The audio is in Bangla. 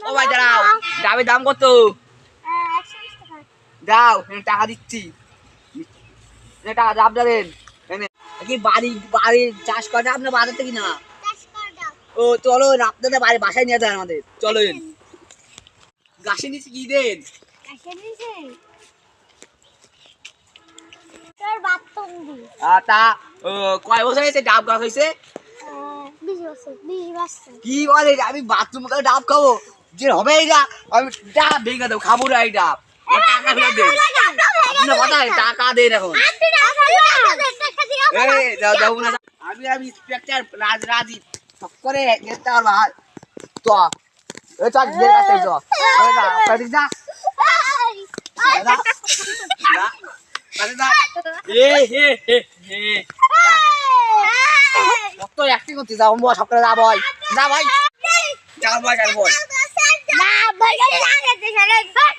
ও ভাই দাঁড়াও, ডাবের দাম কত? দাও, টাকা দিচ্ছি। টাকা ডাব দেন। কি বাড়ি বাড়ি চাষ করা ডাব না বাজার থেকে না? ও চলো আপনাদের বাড়ি বাসায় নিয়ে যায় আমাদের, চলো। গাছে নিচে কি দেন? তা কয় বছর হয়েছে ডাব গাছ হয়েছে? কি বলে আমি বাথরুম করে ডাব খাবো? যে হবে এইটা আমি ডাব ভেঙে দেবো, খাবো না এই ডাব। টাকা ফেরত দেন, আপনার কথা টাকা দেন এখন। দেবো না আমি, আমি ইন্সপেক্টর রাজীব সব করে গেতে পারবো। তো কত অ্যাক্টিং করতে যাও সকালে যা ভাই, যা ভাই, যা ভাই, যা ভাই।